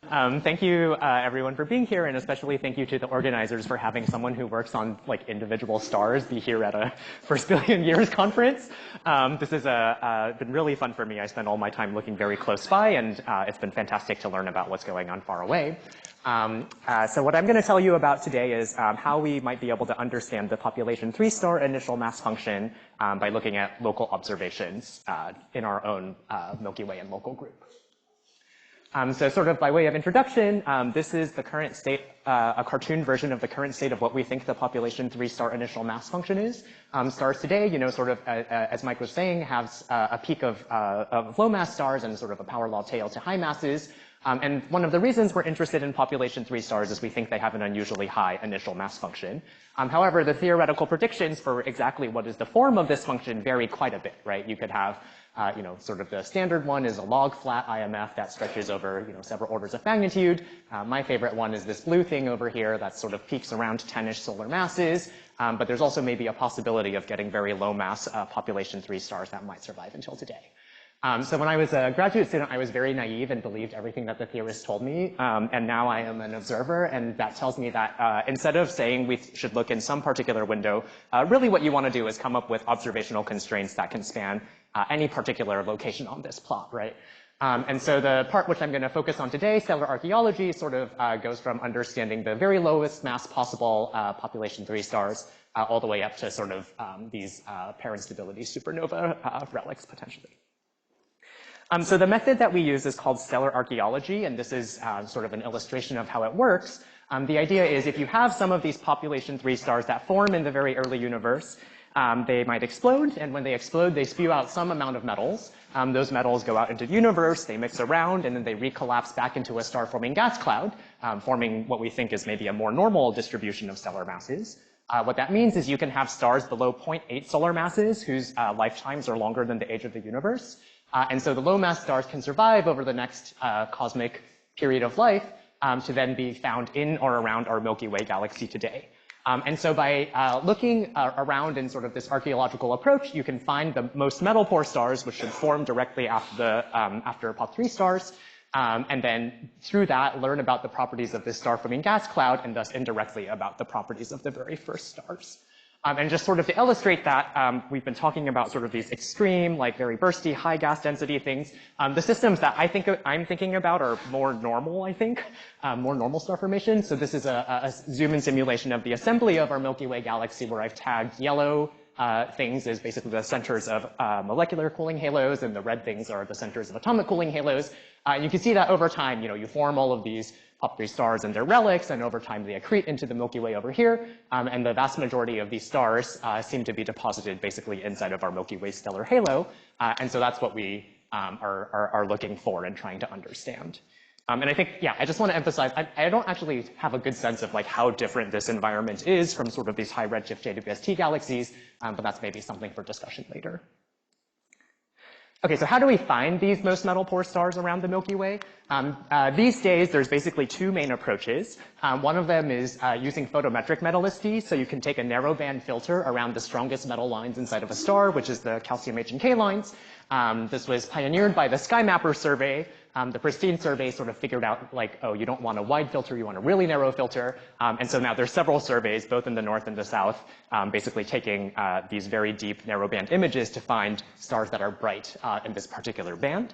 Thank you, everyone, for being here, and especially thank you to the organizers for having someone who works on like individual stars be here at a First Billion Years conference. This has been really fun for me. I spend all my time looking very close by, and it's been fantastic to learn about what's going on far away. So what I'm going to tell you about today is how we might be able to understand the population 3-star initial mass function by looking at local observations in our own Milky Way and local group. So sort of by way of introduction, this is the current state, a cartoon version of the current state of what we think the population 3-star initial mass function is. Stars today, you know, sort of, as Mike was saying, have a peak of low mass stars and sort of a power law tail to high masses. And one of the reasons we're interested in population 3 stars is we think they have an unusually high initial mass function. However, the theoretical predictions for exactly what is the form of this function vary quite a bit, right? You could have you know, sort of the standard one is a log flat IMF that stretches over, you know, several orders of magnitude. My favorite one is this blue thing over here that sort of peaks around 10-ish solar masses. But there's also maybe a possibility of getting very low mass population 3 stars that might survive until today. So when I was a graduate student, I was very naive and believed everything that the theorists told me. And now I am an observer, and that tells me that instead of saying we should look in some particular window, really what you want to do is come up with observational constraints that can span any particular location on this plot, right? And so the part which I'm going to focus on today, stellar archaeology, sort of goes from understanding the very lowest mass possible population 3 stars all the way up to sort of these parent stability supernova relics potentially. So the method that we use is called stellar archaeology, and this is sort of an illustration of how it works. The idea is if you have some of these population 3 stars that form in the very early universe, they might explode, and when they explode, they spew out some amount of metals. Those metals go out into the universe, they mix around, and then they recollapse back into a star-forming gas cloud, forming what we think is maybe a more normal distribution of stellar masses. What that means is you can have stars below 0.8 solar masses whose lifetimes are longer than the age of the universe. And so the low mass stars can survive over the next cosmic period of life to then be found in or around our Milky Way galaxy today. And so by looking around in sort of this archaeological approach, you can find the most metal-poor stars, which should form directly after after Pop 3 stars, and then through that learn about the properties of this star-forming gas cloud, and thus indirectly about the properties of the very first stars. And just sort of to illustrate that, we've been talking about sort of these extreme, like very bursty, high gas density things. The systems that I'm thinking about are more normal, I think, more normal star formation. So this is a zoom-in simulation of the assembly of our Milky Way galaxy, where I've tagged yellow things as basically the centers of molecular cooling halos, and the red things are the centers of atomic cooling halos. You can see that over time, you know, you form all of these Pop 3 stars and their relics, and over time they accrete into the Milky Way over here, and the vast majority of these stars seem to be deposited basically inside of our Milky Way stellar halo, and so that's what we are looking for and trying to understand. And I think, yeah, I just want to emphasize, I don't actually have a good sense of like how different this environment is from sort of these high redshift JWST galaxies, but that's maybe something for discussion later. Okay, so how do we find these most metal-poor stars around the Milky Way? These days, there's basically 2 main approaches. One of them is using photometric metallicity, so you can take a narrowband filter around the strongest metal lines inside of a star, which is the calcium H and K lines. This was pioneered by the SkyMapper survey. The Pristine survey sort of figured out, like, oh, you don't want a wide filter, you want a really narrow filter. And so now there's several surveys, both in the north and the south, basically taking these very deep narrowband images to find stars that are bright in this particular band.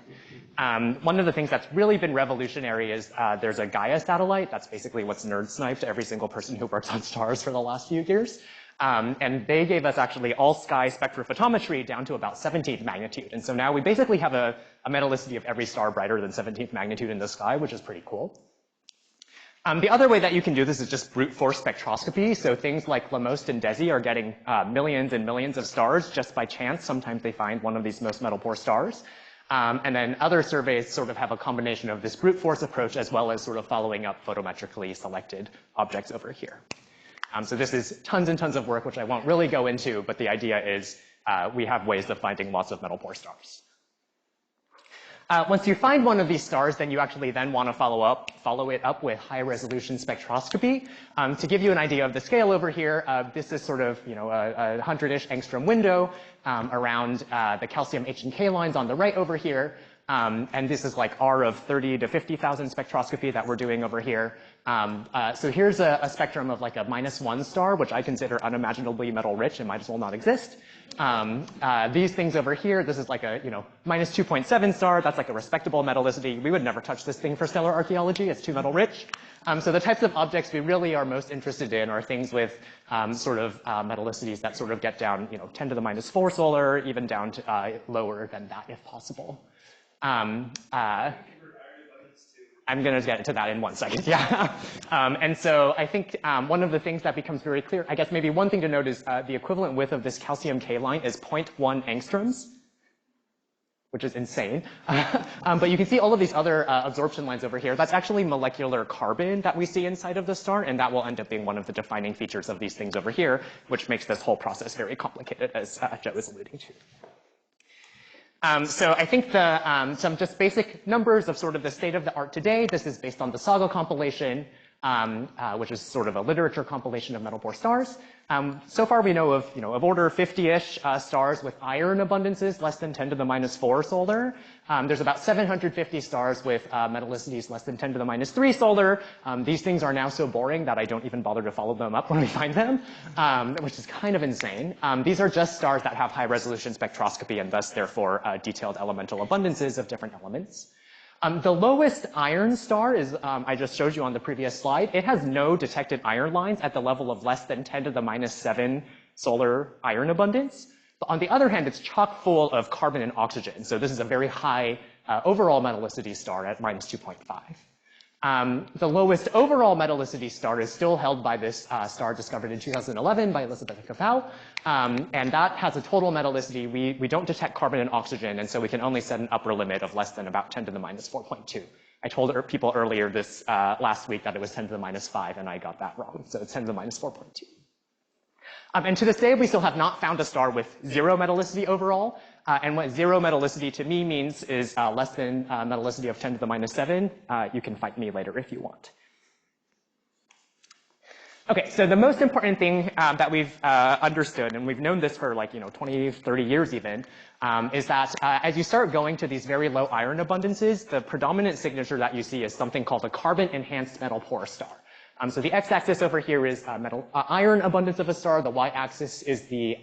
One of the things that's really been revolutionary is there's a Gaia satellite. That's basically what's nerd sniped every single person who works on stars for the last few years. And they gave us actually all sky spectrophotometry down to about 17th magnitude. And so now we basically have a metallicity of every star brighter than 17th magnitude in the sky, which is pretty cool. The other way that you can do this is just brute force spectroscopy. So things like Lamoste and DESI are getting millions and millions of stars just by chance. Sometimes they find one of these most metal-poor stars. And then other surveys sort of have a combination of this brute force approach as well as sort of following up photometrically selected objects over here. So this is tons and tons of work, which I won't really go into, but the idea is we have ways of finding lots of metal-poor stars. Once you find one of these stars, then you actually then want to follow it up with high-resolution spectroscopy. To give you an idea of the scale over here, this is sort of, you know, a 100-ish angstrom window around the calcium H and K lines on the right over here. And this is like R of 30 to 50,000 spectroscopy that we're doing over here. So here's a spectrum of like a -1 star, which I consider unimaginably metal rich and might as well not exist. These things over here, this is like a, -2.7 star. That's like a respectable metallicity. We would never touch this thing for stellar archaeology. It's too metal rich. So the types of objects we really are most interested in are things with metallicities that sort of get down, 10 to the -4 solar, even down to lower than that if possible. I'm going to get to that in 1 second, yeah. And so I think one of the things that becomes very clear, I guess maybe one thing to note is the equivalent width of this calcium K line is 0.1 angstroms, which is insane. But you can see all of these other absorption lines over here. That's actually molecular carbon that we see inside of the star, and that will end up being one of the defining features of these things over here, which makes this whole process very complicated, as Joe was alluding to. So I think some just basic numbers of sort of the state of the art today. This is based on the Saga compilation, which is sort of a literature compilation of metal poor stars. So far we know of order 50-ish stars with iron abundances less than 10 to the -4 solar. There's about 750 stars with metallicities less than 10 to the -3 solar. These things are now so boring that I don't even bother to follow them up when we find them, which is kind of insane. These are just stars that have high resolution spectroscopy and thus therefore detailed elemental abundances of different elements. The lowest iron star is, I just showed you on the previous slide. It has no detected iron lines at the level of less than 10 to the -7 solar iron abundance. But on the other hand, it's chock full of carbon and oxygen. So this is a very high overall metallicity star at -2.5. The lowest overall metallicity star is still held by this star discovered in 2011 by Elizabeth Kavli. And that has a total metallicity. We don't detect carbon and oxygen, and so we can only set an upper limit of less than about 10 to the -4.2. I told people earlier this last week that it was 10 to the -5, and I got that wrong. So it's 10 to the -4.2. And to this day, we still have not found a star with zero metallicity overall. And what zero metallicity to me means is less than metallicity of 10 to the -7. You can fight me later if you want. Okay, so the most important thing that we've understood, and we've known this for like 20, 30 years even, is that as you start going to these very low iron abundances, the predominant signature that you see is something called a carbon-enhanced metal poor star. So the x-axis over here is iron abundance of a star. The y-axis is the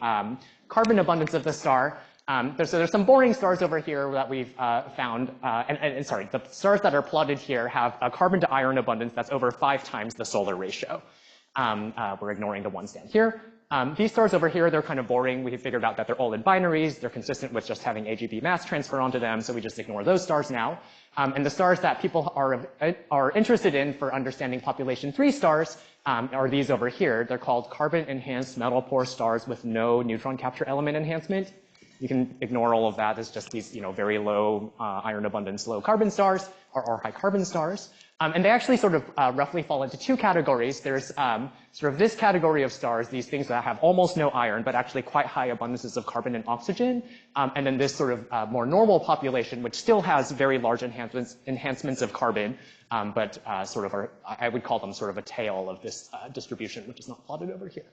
carbon abundance of the star. So there's some boring stars over here that we've found. And sorry, the stars that are plotted here have a carbon to iron abundance that's over 5 times the solar ratio. We're ignoring the ones down here. These stars over here, they're kind of boring. We figured out that they're all in binaries. They're consistent with just having AGB mass transfer onto them, so we just ignore those stars now. And the stars that people are interested in for understanding population 3 stars are these over here. They're called carbon-enhanced metal poor stars with no neutron capture element enhancement. You can ignore all of that. It's just these, very low iron abundance, low carbon stars, or high carbon stars. And they actually sort of roughly fall into 2 categories. There's sort of this category of stars, these things that have almost no iron, but actually quite high abundances of carbon and oxygen. And then this sort of more normal population, which still has very large enhancements of carbon, but sort of I would call them sort of a tail of this distribution, which is not plotted over here.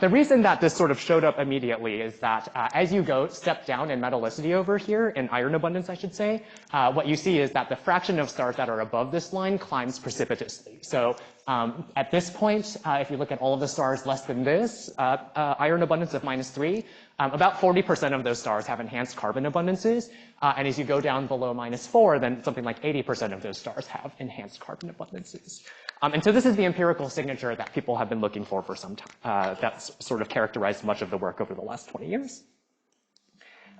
The reason that this sort of showed up immediately is that as you step down in metallicity over here, in iron abundance, I should say, what you see is that the fraction of stars that are above this line climbs precipitously. So at this point, if you look at all of the stars less than this, iron abundance of -3, about 40% of those stars have enhanced carbon abundances. And as you go down below -4, then something like 80% of those stars have enhanced carbon abundances. And so this is the empirical signature that people have been looking for some time. That's sort of characterized much of the work over the last 20 years.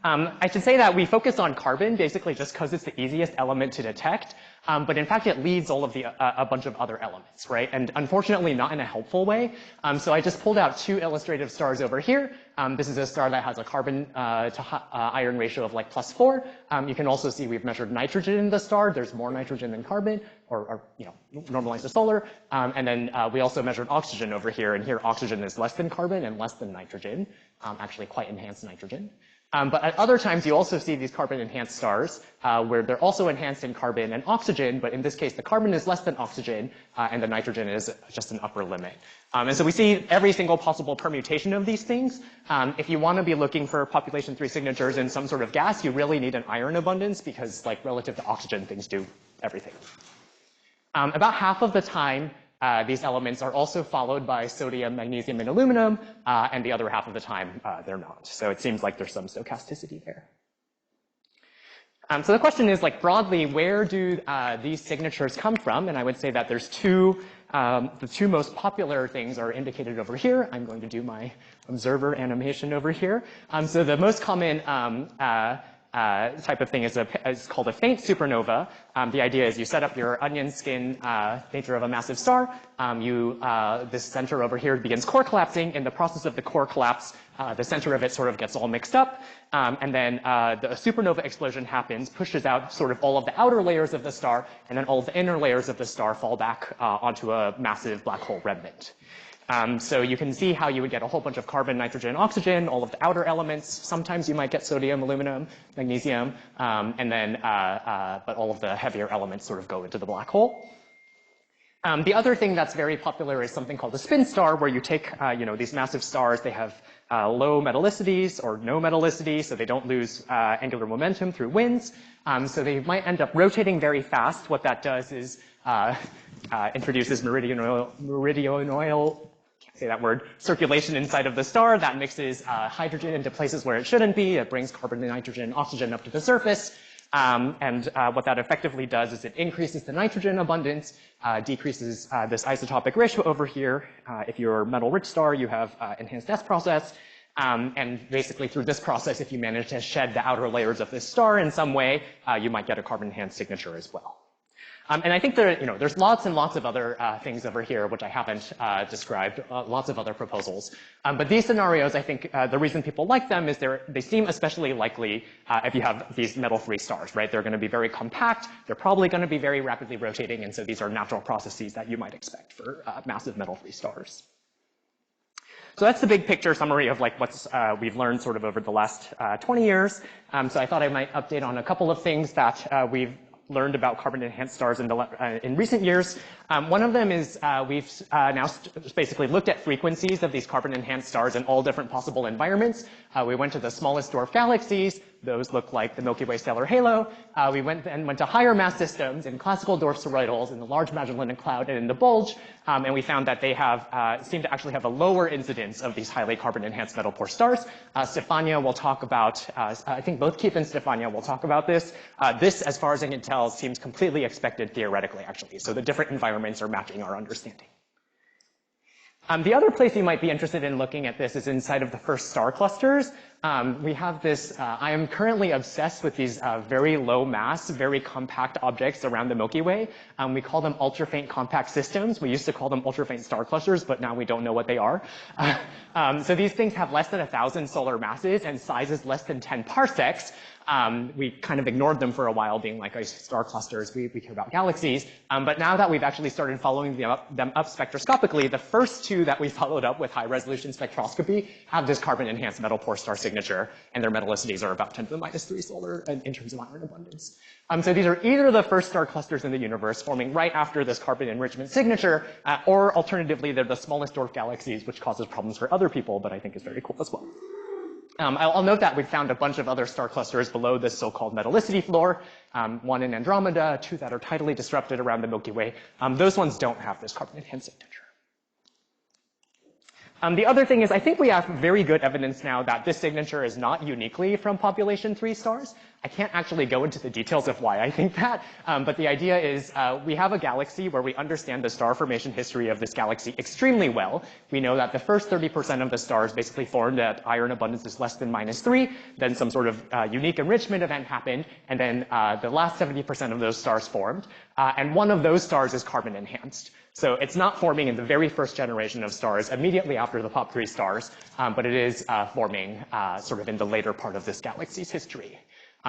I should say that we focus on carbon basically just because it's the easiest element to detect. But in fact, it leads all of a bunch of other elements, right? And unfortunately, not in a helpful way. So I just pulled out 2 illustrative stars over here. This is a star that has a carbon to iron ratio of like +4. You can also see we've measured nitrogen in the star. There's more nitrogen than carbon, or normalized to solar. And then we also measured oxygen over here. And here, oxygen is less than carbon and less than nitrogen, actually quite enhanced nitrogen. But at other times, you also see these carbon-enhanced stars where they're also enhanced in carbon and oxygen, but in this case, the carbon is less than oxygen, and the nitrogen is just an upper limit. And so we see every single possible permutation of these things. If you want to be looking for population 3 signatures in some sort of gas, you really need an iron abundance because, like, relative to oxygen, things do everything. About half of the time, these elements are also followed by sodium, magnesium, and aluminum, and the other half of the time, they're not. So it seems like there's some stochasticity there. So the question is, like, broadly, where do these signatures come from? And I would say that there's the two most popular things are indicated over here. I'm going to do my observer animation over here. So the most common type of thing is called a faint supernova. The idea is you set up your onion skin nature of a massive star. This center over here begins core collapsing. In the process of the core collapse, the center of it sort of gets all mixed up. And then the supernova explosion happens, pushes out sort of all of the outer layers of the star, and then all of the inner layers of the star fall back onto a massive black hole remnant. So you can see how you would get a whole bunch of carbon, nitrogen, oxygen, all of the outer elements. Sometimes you might get sodium, aluminum, magnesium, and then, but all of the heavier elements sort of go into the black hole. The other thing that's very popular is something called a spin star, where you take, these massive stars. They have low metallicities or no metallicity, so they don't lose angular momentum through winds. So they might end up rotating very fast. What that does is introduces meridional say that word, circulation inside of the star that mixes hydrogen into places where it shouldn't be. It brings carbon and nitrogen and oxygen up to the surface. What that effectively does is it increases the nitrogen abundance, decreases this isotopic ratio over here. If you're a metal-rich star, you have enhanced S process. And basically through this process, if you manage to shed the outer layers of this star in some way, you might get a carbon-enhanced signature as well. And I think there's lots and lots of other things over here which I haven't described, lots of other proposals. But these scenarios, I think the reason people like them is they seem especially likely if you have these metal-free stars, right? They're going to be very compact. They're probably going to be very rapidly rotating, and so these are natural processes that you might expect for massive metal-free stars. So that's the big picture summary of like what's we've learned sort of over the last 20 years. So I thought I might update on a couple of things that we've learned about carbon-enhanced stars in recent years. One of them is we've now basically looked at frequencies of these carbon-enhanced stars in all different possible environments. We went to the smallest dwarf galaxies. Those look like the Milky Way stellar halo. We went to higher mass systems in classical dwarf spheroidals, in the Large Magellanic Cloud, and in the Bulge. And we found that they seem to actually have a lower incidence of these highly carbon-enhanced metal-poor stars. Stefania will talk about, I think both Keith and Stefania will talk about this. This, as far as I can tell, seems completely expected theoretically, actually. So the different environments are matching our understanding. The other place you might be interested in looking at this is inside of the first star clusters. We have this, I am currently obsessed with these very low mass, very compact objects around the Milky Way. We call them ultra-faint compact systems. We used to call them ultra-faint star clusters, but now we don't know what they are. So these things have less than 1,000 solar masses and sizes less than 10 parsecs. We kind of ignored them for a while, being like star clusters. We care about galaxies. But now that we've actually started following them up spectroscopically, the first two that we followed up with high-resolution spectroscopy have this carbon-enhanced metal-poor star signature, and their metallicities are about 10 to the minus 3 solar in terms of iron abundance. So these are either the first star clusters in the universe forming right after this carbon enrichment signature, or alternatively, they're the smallest dwarf galaxies, which causes problems for other people, but I think is very cool as well. I'll note that we found a bunch of other star clusters below this so-called metallicity floor, one in Andromeda, two that are tidally disrupted around the Milky Way. Those ones don't have this carbon-enhanced signature. The other thing is I think we have very good evidence now that this signature is not uniquely from population 3 stars. I can't actually go into the details of why I think that, but the idea is we have a galaxy where we understand the star formation history of this galaxy extremely well. We know that the first 30% of the stars basically formed at iron abundance is less than -3, then some sort of unique enrichment event happened, and then the last 70% of those stars formed, and one of those stars is carbon enhanced. So it's not forming in the very first generation of stars immediately after the pop 3 stars, but it is forming sort of in the later part of this galaxy's history.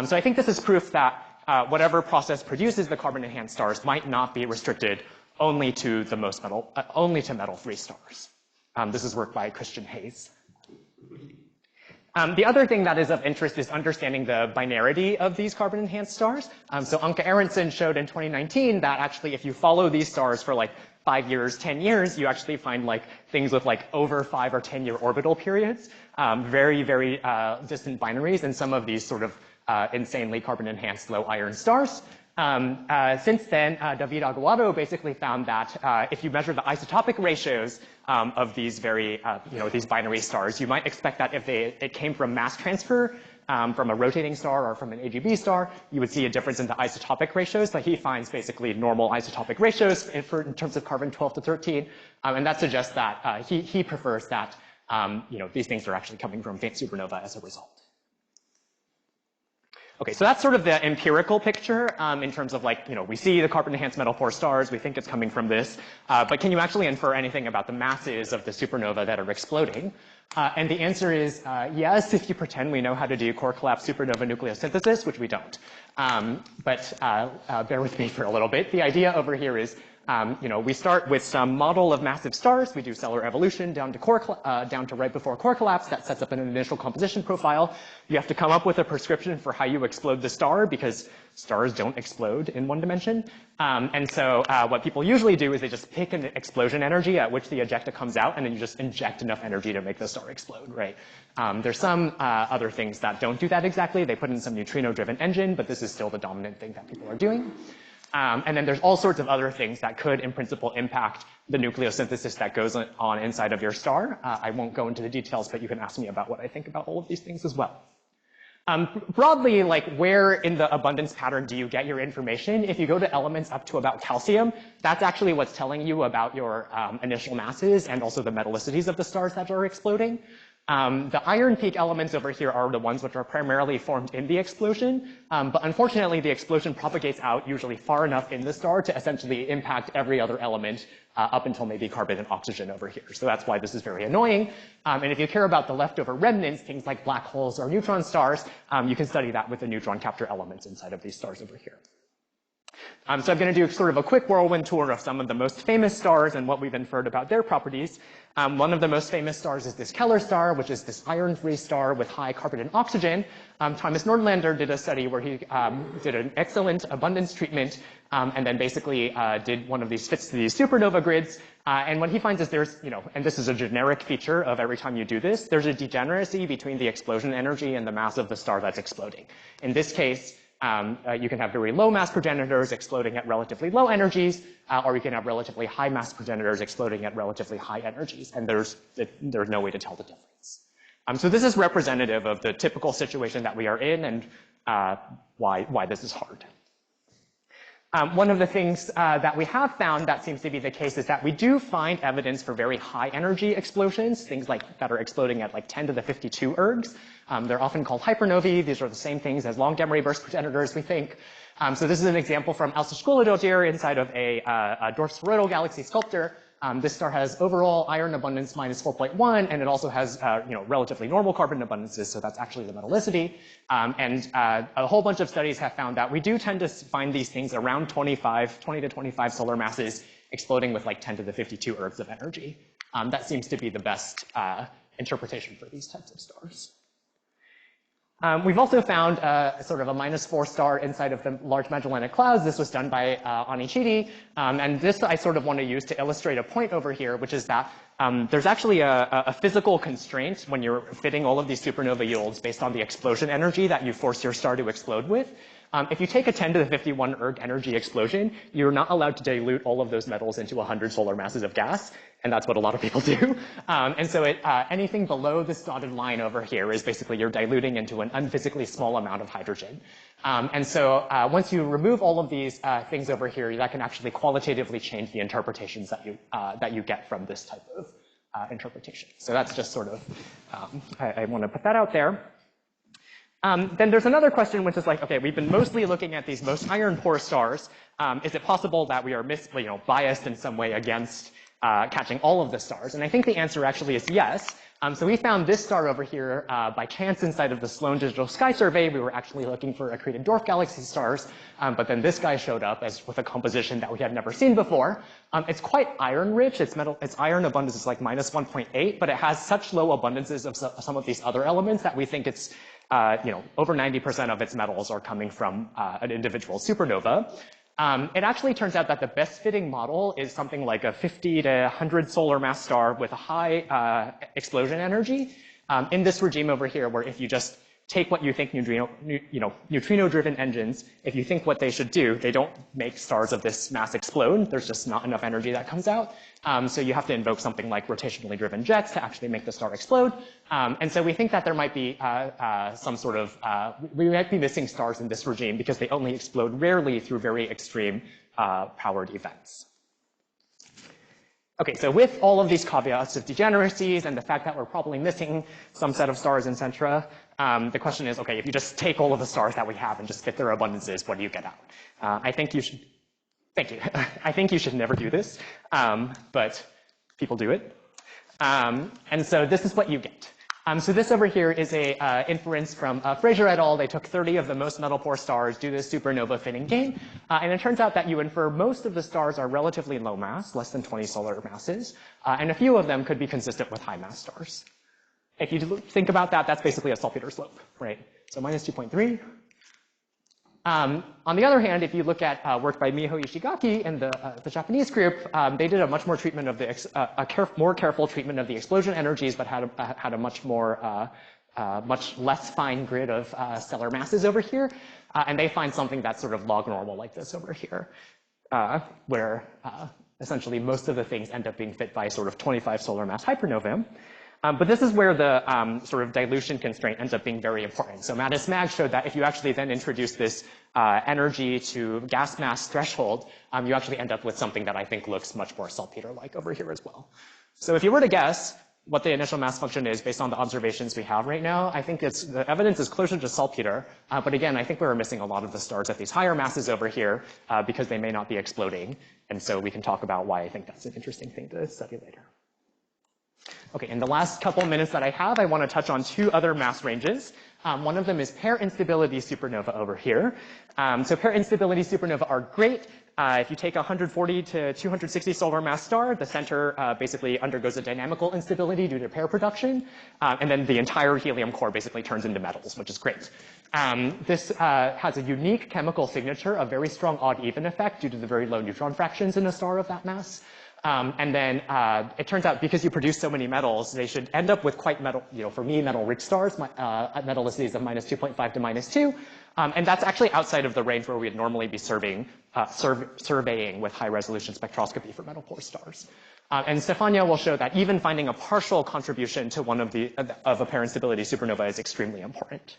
So I think this is proof that whatever process produces the carbon-enhanced stars might not be restricted only to the metal-free stars. This is work by Christian Hayes. The other thing that is of interest is understanding the binarity of these carbon-enhanced stars. So Anke Aronson showed in 2019 that actually if you follow these stars for like 5 years, 10 years, you actually find like things with like over 5 or 10 year orbital periods, very, very distant binaries, and some of these sort of insanely carbon-enhanced low iron stars. Since then, David Aguado basically found that if you measure the isotopic ratios of these very, these binary stars, you might expect that if it came from mass transfer from a rotating star or from an AGB star, you would see a difference in the isotopic ratios. But he finds basically normal isotopic ratios in terms of carbon 12 to 13, and that suggests that he prefers that these things are actually coming from faint supernova as a result. Okay, so that's sort of the empirical picture in terms of like, we see the carbon-enhanced metal poor stars, we think it's coming from this, but can you actually infer anything about the masses of the supernova that are exploding? And the answer is yes, if you pretend we know how to do core collapse supernova nucleosynthesis, which we don't. But bear with me for a little bit. The idea over here is we start with some model of massive stars. We do stellar evolution down to right before core collapse. That sets up an initial composition profile. You have to come up with a prescription for how you explode the star because stars don't explode in one dimension. And so what people usually do is they just pick an explosion energy at which the ejecta comes out, and then you just inject enough energy to make the star explode, right? There's some other things that don't do that exactly. They put in some neutrino-driven engine, but this is still the dominant thing that people are doing. And then there's all sorts of other things that could, in principle, impact the nucleosynthesis that goes on inside of your star. I won't go into the details, but you can ask me about what I think about all of these things as well. Broadly, like where in the abundance pattern do you get your information? If you go to elements up to about calcium, that's actually what's telling you about your initial masses and also the metallicities of the stars that are exploding. The iron peak elements over here are the ones which are primarily formed in the explosion, but unfortunately the explosion propagates out usually far enough in the star to essentially impact every other element up until maybe carbon and oxygen over here. So that's why this is very annoying. And if you care about the leftover remnants, things like black holes or neutron stars, you can study that with the neutron capture elements inside of these stars over here. So I'm going to do sort of a quick whirlwind tour of some of the most famous stars and what we've inferred about their properties. One of the most famous stars is this Keller star, which is this iron-free star with high carbon and oxygen. Thomas Nordlander did a study where he did an excellent abundance treatment and then basically did one of these fits to these supernova grids. And what he finds is there's, and this is a generic feature of every time you do this, there's a degeneracy between the explosion energy and the mass of the star that's exploding. In this case, you can have very low mass progenitors exploding at relatively low energies, or you can have relatively high mass progenitors exploding at relatively high energies, and there's no way to tell the difference. So this is representative of the typical situation that we are in and why this is hard. One of the things that we have found that seems to be the case is that we do find evidence for very high energy explosions, things like that are exploding at like 10 to the 52 ergs. They're often called hypernovae. These are the same things as long Demery burst progenitors, we think. So this is an example from Alciskola inside of a dwarf spheroidal galaxy Sculptor. This star has overall iron abundance minus 4.1, and it also has relatively normal carbon abundances, so that's actually the metallicity. And a whole bunch of studies have found that we do tend to find these things around 20 to 25 solar masses exploding with like 10 to the 52 ergs of energy. That seems to be the best interpretation for these types of stars. We've also found sort of a -4 star inside of the Large Magellanic Clouds. This was done by Ani Chidi. And this I sort of want to use to illustrate a point over here, which is that there's actually a physical constraint when you're fitting all of these supernova yields based on the explosion energy that you force your star to explode with. If you take a 10 to the 51 erg energy explosion, you're not allowed to dilute all of those metals into 100 solar masses of gas, and that's what a lot of people do. And so anything below this dotted line over here is basically you're diluting into an unphysically small amount of hydrogen. And so once you remove all of these things over here, that can actually qualitatively change the interpretations that you get from this type of interpretation. So that's just sort of, I want to put that out there. Then there's another question, which is like, okay, we've been mostly looking at these most iron-poor stars. Is it possible that we are biased in some way against catching all of the stars? And I think the answer actually is yes. So we found this star over here by chance inside of the Sloan Digital Sky Survey. We were actually looking for accreted dwarf galaxy stars, but then this guy showed up with a composition that we had never seen before. It's quite iron-rich. Its iron abundance is like minus 1.8, but it has such low abundances of some of these other elements that we think it's over 90% of its metals are coming from an individual supernova. It actually turns out that the best fitting model is something like a 50 to 100 solar mass star with a high explosion energy in this regime over here, where if you just take what you think neutrino-driven engines, if you think what they should do, they don't make stars of this mass explode. There's just not enough energy that comes out. So you have to invoke something like rotationally driven jets to actually make the star explode. And so we think that there might be some sort of, we might be missing stars in this regime because they only explode rarely through very extreme powered events. Okay, so with all of these caveats of degeneracies and the fact that we're probably missing some set of stars in Centra, the question is, okay, if you just take all of the stars that we have and just fit their abundances, what do you get out? I think you should, thank you. I think you should never do this, but people do it. And so this is what you get. So this over here is a inference from Fraser et al. They took 30 of the most metal-poor stars, do this supernova fitting game, and it turns out that you infer most of the stars are relatively low mass, less than 20 solar masses, and a few of them could be consistent with high mass stars. If you think about that, that's basically a salpeter slope, right? So minus 2.3. On the other hand, if you look at work by Miho Ishigaki and the Japanese group, they did a much more treatment of the more careful treatment of the explosion energies, but had a much less fine grid of stellar masses over here, and they find something that's sort of log normal like this over here, where essentially most of the things end up being fit by sort of 25 solar mass hypernovae. But this is where the sort of dilution constraint ends up being very important. So Mattis Mag showed that if you actually then introduce this energy to gas mass threshold, you actually end up with something that I think looks much more salpeter-like over here as well. So if you were to guess what the initial mass function is based on the observations we have right now, I think the evidence is closer to salpeter. But again, I think we were missing a lot of the stars at these higher masses over here because they may not be exploding. And so we can talk about why I think that's an interesting thing to study later. Okay, in the last couple minutes that I have, I want to touch on two other mass ranges. One of them is pair instability supernova over here. So pair instability supernova are great. If you take a 140 to 260 solar mass star, the center basically undergoes a dynamical instability due to pair production, and then the entire helium core basically turns into metals, which is great. This has a unique chemical signature, a very strong odd-even effect due to the very low neutron fractions in a star of that mass. And then it turns out because you produce so many metals, they should end up with quite metal, for me, metal-rich stars, metallicities of minus 2.5 to minus 2. And that's actually outside of the range where we'd normally be surveying with high-resolution spectroscopy for metal-poor stars. And Stefania will show that even finding a partial contribution to one of a pair instability supernova is extremely important.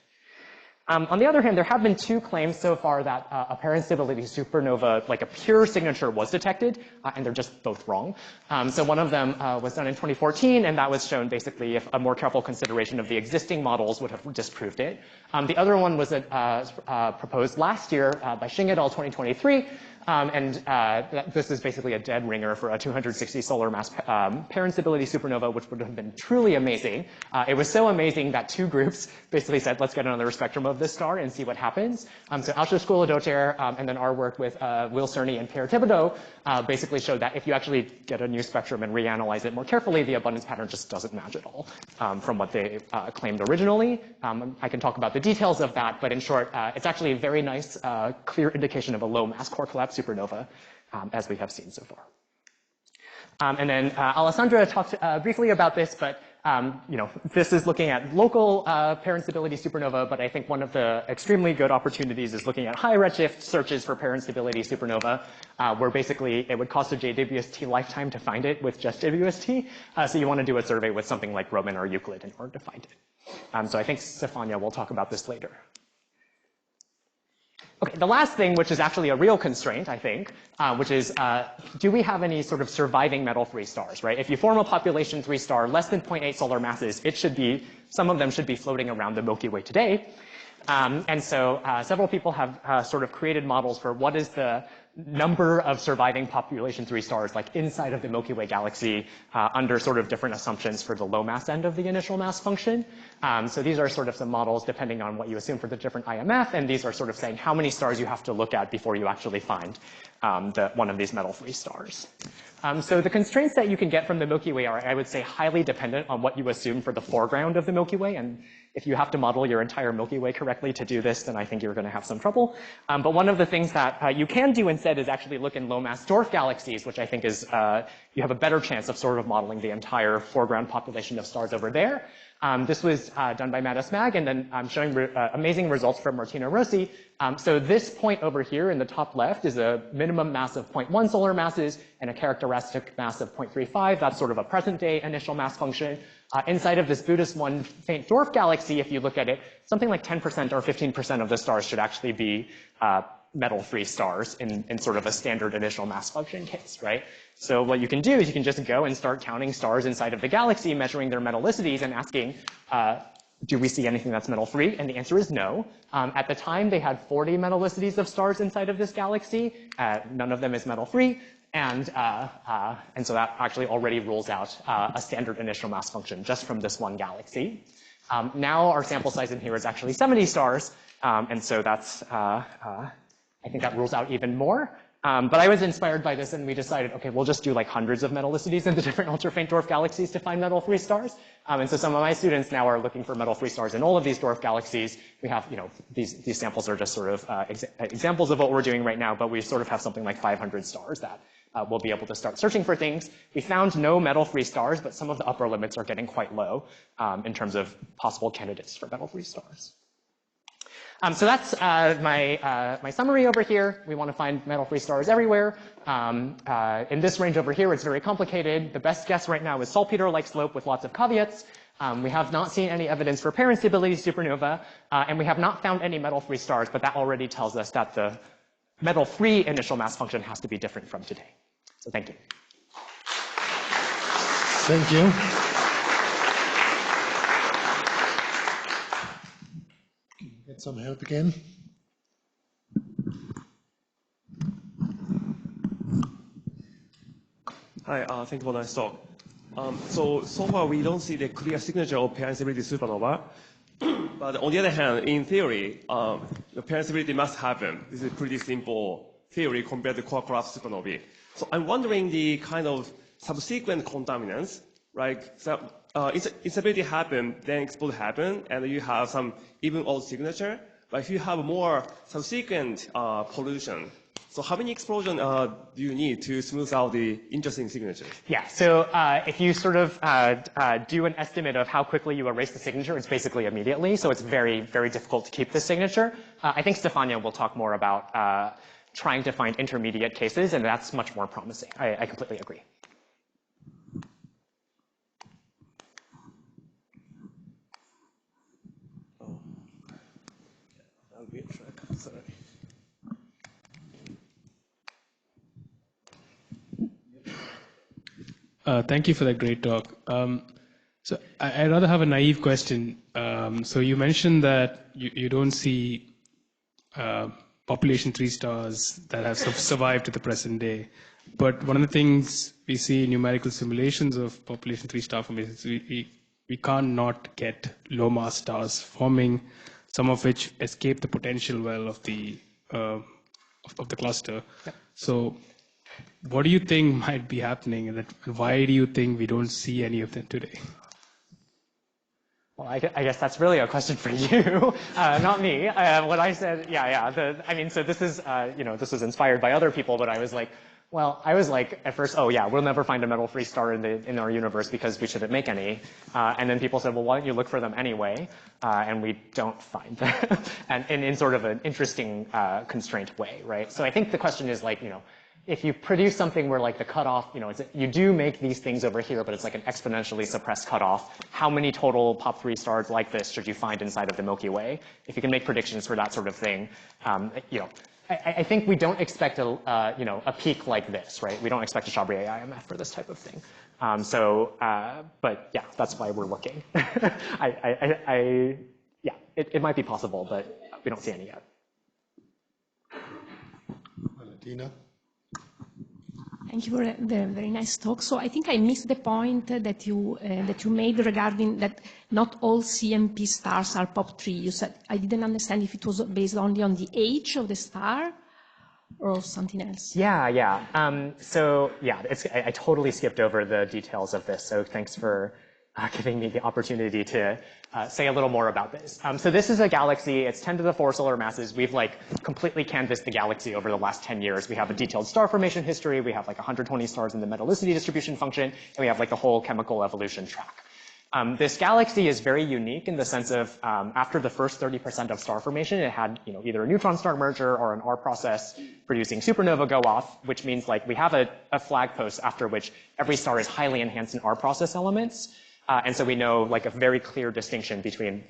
On the other hand, there have been two claims so far that a pair instability supernova, like a pure signature, was detected, and they're just both wrong. So one of them was done in 2014, and that was shown basically if a more careful consideration of the existing models would have disproved it. The other one was proposed last year by Xing et al. 2023, this is basically a dead ringer for a 260 solar mass pair instability supernova, which would have been truly amazing. It was so amazing that two groups basically said, let's get another spectrum of this star and see what happens. So Alscher School of Dotter, and then our work with Will Cerny and Pierre Thibodeau basically showed that if you actually get a new spectrum and reanalyze it more carefully, the abundance pattern just doesn't match at all from what they claimed originally. I can talk about the details of that, but in short, it's actually a very nice, clear indication of a low mass core collapse supernova, as we have seen so far. And then Alessandra talked briefly about this, but this is looking at local pair instability supernova, but I think one of the extremely good opportunities is looking at high redshift searches for pair instability supernova, where basically it would cost a JWST lifetime to find it with just JWST. So you want to do a survey with something like Roman or Euclid in order to find it. So I think Stefania will talk about this later. Okay, the last thing, which is actually a real constraint, I think, which is, do we have any sort of surviving metal-free stars, right? If you form a population 3-star, less than 0.8 solar masses, some of them should be floating around the Milky Way today. And so several people have sort of created models for what is the number of surviving population 3 stars like inside of the Milky Way galaxy under sort of different assumptions for the low mass end of the initial mass function. So these are sort of some models depending on what you assume for the different IMF, and these are sort of saying how many stars you have to look at before you actually find one of these metal-free stars. So the constraints that you can get from the Milky Way are, I would say, highly dependent on what you assume for the foreground of the Milky Way. And if you have to model your entire Milky Way correctly to do this, then I think you're going to have some trouble. But one of the things that you can do instead is actually look in low-mass dwarf galaxies, which I think is you have a better chance of sort of modeling the entire foreground population of stars over there. This was done by Mattis Mag, and then I'm showing amazing results from Martino Rossi. So this point over here in the top left is a minimum mass of 0.1 solar masses and a characteristic mass of 0.35. That's sort of a present-day initial mass function. Inside of this Buddhist 1 faint dwarf galaxy, if you look at it, something like 10% or 15% of the stars should actually be metal-free stars in sort of a standard initial mass function case, right? So what you can do is you can just go and start counting stars inside of the galaxy, measuring their metallicities and asking, do we see anything that's metal-free? And the answer is no. At the time, they had 40 metallicities of stars inside of this galaxy. None of them is metal-free. And so that actually already rules out a standard initial mass function just from this one galaxy. Now our sample size in here is actually 70 stars. And so that's, I think that rules out even more. But I was inspired by this, and we decided, okay, we'll just do like hundreds of metallicities in the different ultra-faint dwarf galaxies to find metal-free stars. And so some of my students now are looking for metal-free stars in all of these dwarf galaxies. We have, you know, these samples are just sort of examples of what we're doing right now, but we sort of have something like 500 stars that we'll be able to start searching for things. We found no metal-free stars, but some of the upper limits are getting quite low in terms of possible candidates for metal-free stars. So that's my summary over here. We want to find metal-free stars everywhere. In this range over here, it's very complicated. The best guess right now is saltpeter-like slope with lots of caveats. We have not seen any evidence for parent stability supernova, and we have not found any metal-free stars, but that already tells us that the metal-free initial mass function has to be different from today. So thank you. Thank you. Get some help again. Hi, thank you for nice talk. So far we don't see the clear signature of parent stability supernova. But on the other hand, in theory, the parent stability must happen. This is a pretty simple theory compared to core collapse supernovae. So I'm wondering the kind of subsequent contaminants, right? So instability happen, then explosion happen, and you have some even odd signature. But if you have more subsequent pollution, so how many explosions do you need to smooth out the interesting signature? Yeah, so if you sort of do an estimate of how quickly you erase the signature, it's basically immediately. So it's very, very difficult to keep the signature. I think Stefania will talk more about trying to find intermediate cases, and that's much more promising. I completely agree. Oh, that'll be a trick. Sorry. Thank you for that great talk. So I'd rather have a naive question. So you mentioned that you don't see population 3 stars that have survived to the present day. But one of the things we see in numerical simulations of population 3 star formations, we can't not get low mass stars forming, some of which escape the potential well of the cluster. Yeah. So what do you think might be happening, and why do you think we don't see any of them today? Well, I guess that's really a question for you, not me. What I said, I mean, so this is, this is inspired by other people, but I was like, at first, oh yeah, we'll never find a metal-free star in our universe because we shouldn't make any. And then people said, well, why don't you look for them anyway? And we don't find them, and in sort of an interesting constraint way, right? So I think the question is like, if you produce something where like the cutoff, you do make these things over here, but it's like an exponentially suppressed cutoff. How many total POP3 stars like this should you find inside of the Milky Way? If you can make predictions for that sort of thing, I think we don't expect a peak like this, right? We don't expect a Chabrier IMF for this type of thing. But yeah, that's why we're looking. yeah, it might be possible, but we don't see any yet. Dina? Thank you for the very nice talk. So I think I missed the point that you made regarding that not all CMP stars are POP3. You said, I didn't understand if it was based only on the age of the star or something else. Yeah. So yeah, I totally skipped over the details of this. So thanks for giving me the opportunity to say a little more about this. So this is a galaxy. It's 10 to the 4 solar masses. We've like completely canvassed the galaxy over the last 10 years. We have a detailed star formation history. We have like 120 stars in the metallicity distribution function, and we have like the whole chemical evolution track. This galaxy is very unique in the sense of after the first 30% of star formation, it had either a neutron star merger or an R process producing supernova go off, which means like we have a flag post after which every star is highly enhanced in R process elements. And so we know like a very clear distinction between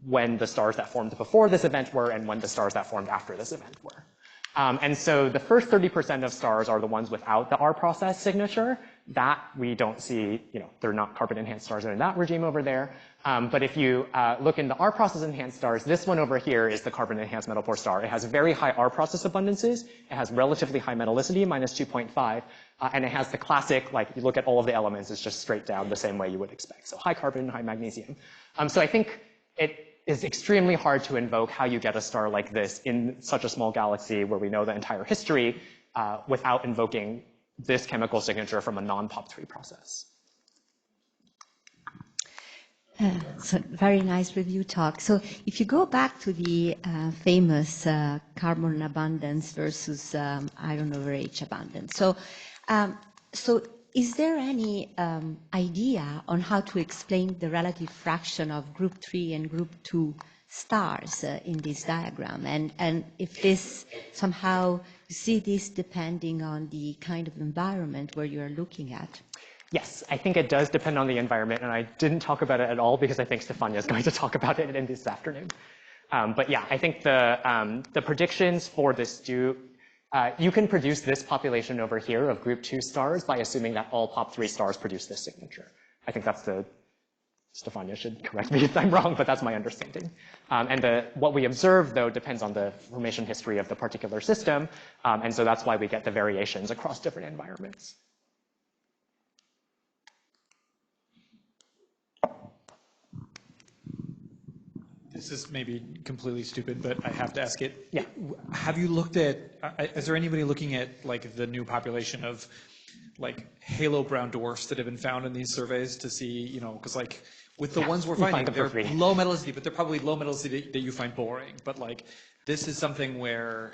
when the stars that formed before this event were and when the stars that formed after this event were. And so the first 30% of stars are the ones without the R process signature. That we don't see, they're not carbon enhanced stars in that regime over there. But if you look in the R process enhanced stars, this one over here is the carbon enhanced metal poor star. It has very high R process abundances. It has relatively high metallicity, minus 2.5. And it has the classic, like you look at all of the elements, it's just straight down the same way you would expect. So high carbon, high magnesium. So I think it is extremely hard to invoke how you get a star like this in such a small galaxy where we know the entire history without invoking this chemical signature from a non-POP3 process. So very nice review talk. So if you go back to the famous carbon abundance versus iron over H abundance. So is there any idea on how to explain the relative fraction of group 3 and group 2 stars in this diagram? And if this somehow, you see this depending on the kind of environment where you're looking at? Yes, I think it does depend on the environment, and I didn't talk about it at all because I think Stefania is going to talk about it in this afternoon. But yeah, I think the predictions for this do, you can produce this population over here of group 2 stars by assuming that all POP3 stars produce this signature. I think that's Stefania should correct me if I'm wrong, but that's my understanding. And what we observe, though, depends on the formation history of the particular system, and so that's why we get the variations across different environments. This is maybe completely stupid, but I have to ask it. Yeah. Have you looked at, is there anybody looking at like the new population of like halo brown dwarfs that have been found in these surveys to see, because like with the ones we're finding, they're low metallicity, but they're probably low metallicity that you find boring. But like this is something where,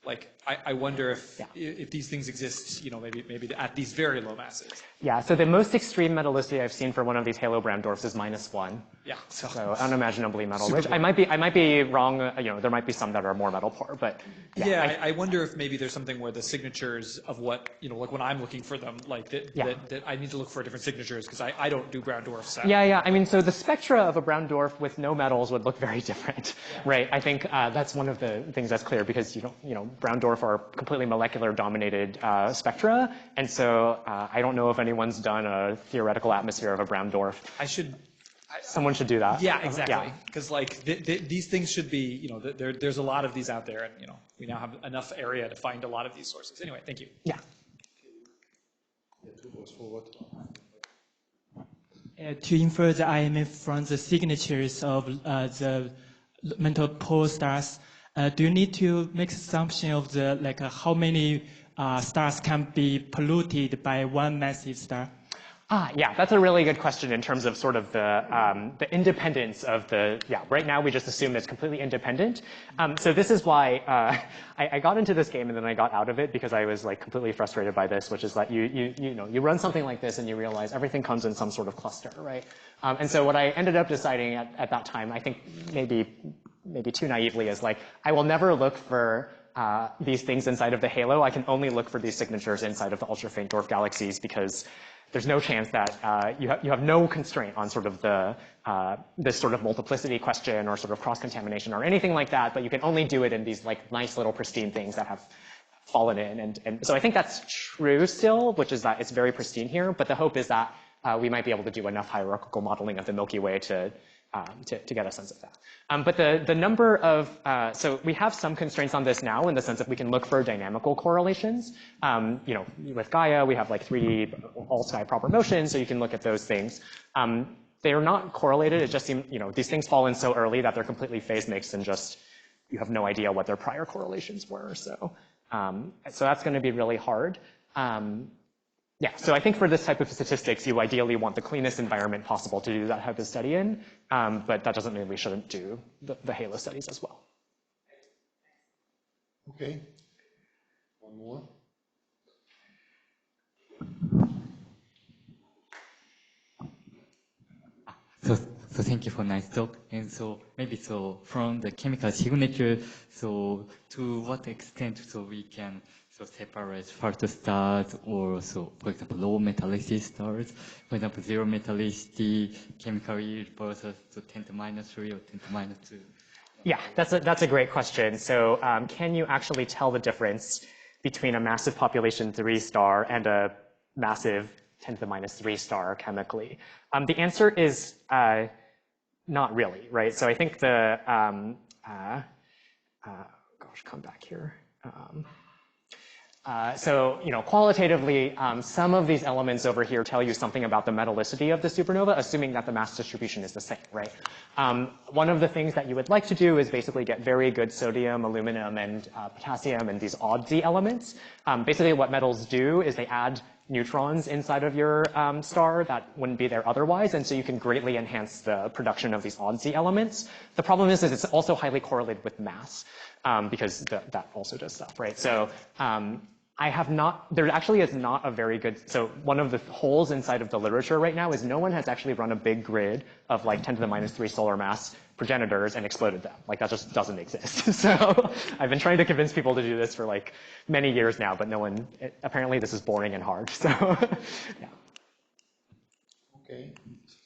like I wonder if these things exist, maybe at these very low masses. Yeah, so the most extreme metallicity I've seen for one of these halo brown dwarfs is -1. Yeah. So unimaginably metal rich. I might be wrong. There might be some that are more metal poor, but yeah. I wonder if maybe there's something where the signatures of what like when I'm looking for them, like that I need to look for different signatures because I don't do brown dwarfs. Yeah. I mean, so the spectra of a brown dwarf with no metals would look very different, right? I think that's one of the things that's clear because brown dwarf are completely molecular dominated spectra, and so I don't know if anyone's done a theoretical atmosphere of a brown dwarf. Someone should do that. Yeah, exactly. Because like these things should be, there's a lot of these out there, and we now have enough area to find a lot of these sources. Anyway, thank you. Yeah. To infer the IMF from the signatures of the metal poor stars, do you need to make assumption of the how many stars can be polluted by one massive star? Yeah, that's a really good question in terms of sort of the independence of right now we just assume it's completely independent. So this is why I got into this game and then I got out of it because I was like completely frustrated by this, which is that you run something like this and you realize everything comes in some sort of cluster, right? And so what I ended up deciding at that time, I think maybe too naively, is like I will never look for these things inside of the halo. I can only look for these signatures inside of the ultra-faint dwarf galaxies because there's no chance that you have no constraint on sort of this sort of multiplicity question or sort of cross-contamination or anything like that, but you can only do it in these like nice little pristine things that have fallen in. And so I think that's true still, which is that it's very pristine here, but the hope is that we might be able to do enough hierarchical modeling of the Milky Way to to get a sense of that. But the number of, so we have some constraints on this now in the sense that we can look for dynamical correlations. You know, with Gaia, we have like 3D all-sky proper motion, so you can look at those things. They are not correlated. It just seems, you know, these things fall in so early that they're completely phase mixed and just, you have no idea what their prior correlations were. So, so that's going to be really hard. Yeah, so I think for this type of statistics, you ideally want the cleanest environment possible to do that type of study in, but that doesn't mean we shouldn't do the halo studies as well. Okay, one more. So thank you for nice talk. And so maybe so from the chemical signature, so to what extent so we can so separate first stars or so, for example, low metallicity stars, for example, zero metallicity chemical yield versus so 10 to minus 3 or 10 to minus 2. Yeah, that's a great question. So can you actually tell the difference between a massive population 3 star and a massive 10 to the minus 3 star chemically? The answer is not really, right? So I think the, gosh, come back here. So, you know, qualitatively, some of these elements over here tell you something about the metallicity of the supernova, assuming that the mass distribution is the same, right? One of the things that you would like to do is basically get very good sodium, aluminum, and potassium, and these odd Z elements. Basically, what metals do is they add neutrons inside of your star that wouldn't be there otherwise, and so you can greatly enhance the production of these odd Z elements. The problem is it's also highly correlated with mass, because that also does stuff, right? So I have not, there actually is not a very good, so one of the holes inside of the literature right now is no one has actually run a big grid of like 10 to the minus 3 solar mass progenitors and exploded them. Like that just doesn't exist. So I've been trying to convince people to do this for like many years now, but no one, apparently this is boring and hard. So yeah. Okay,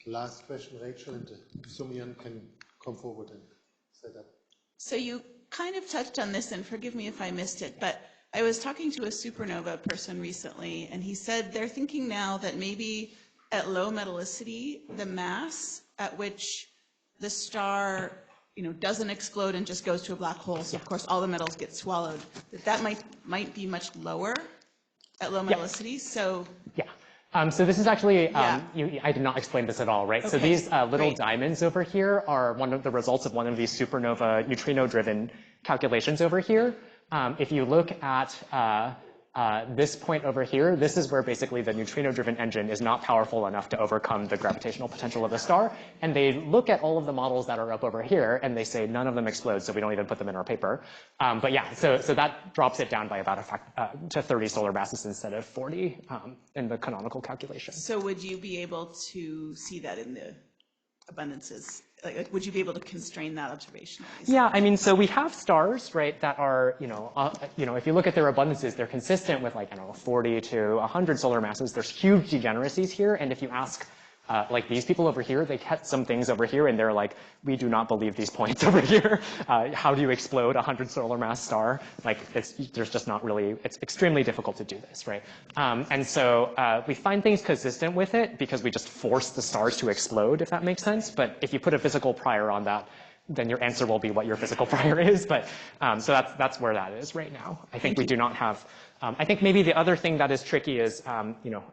last question, Rachel, and Sumian can come forward and set up. So you kind of touched on this, and forgive me if I missed it, but I was talking to a supernova person recently, and he said they're thinking now that maybe at low metallicity, the mass at which the star, you know, doesn't explode and just goes to a black hole, so of course all the metals get swallowed, that might be much lower at low metallicity. So yeah. So this is actually, I did not explain this at all, right? Okay. So these little diamonds over here are one of the results of one of these supernova neutrino-driven calculations over here. If you look at this point over here, this is where basically the neutrino-driven engine is not powerful enough to overcome the gravitational potential of the star. And they look at all of the models that are up over here, and they say none of them explode, so we don't even put them in our paper. But yeah, so that drops it down by about to 30 solar masses instead of 40 in the canonical calculation. So would you be able to see that in the abundances? Like, would you be able to constrain that observation? Yeah, I mean, so we have stars, right, that are, you know, if you look at their abundances, they're consistent with like, I don't know, 40 to 100 solar masses. There's huge degeneracies here, and if you ask, like these people over here, they get some things over here, and they're like, we do not believe these points over here. How do you explode a 100 solar mass star? Like, there's just not really, it's extremely difficult to do this, right? And so we find things consistent with it because we just force the stars to explode, if that makes sense. But if you put a physical prior on that, then your answer will be what your physical prior is. But so that's where that is right now. I think we do not have, I think maybe the other thing that is tricky is, you know,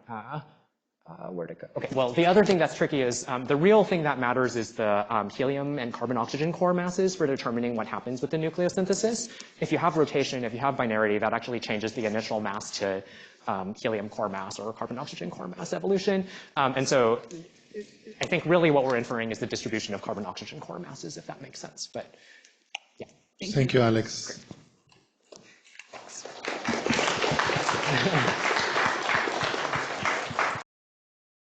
where'd it go? Okay, well, the other thing that's tricky is the real thing that matters is the helium and carbon-oxygen core masses for determining what happens with the nucleosynthesis. If you have rotation, if you have binarity, that actually changes the initial mass to helium core mass or carbon-oxygen core mass evolution. And so I think really what we're inferring is the distribution of carbon-oxygen core masses, if that makes sense. But yeah. Thank you, Alex. Thanks.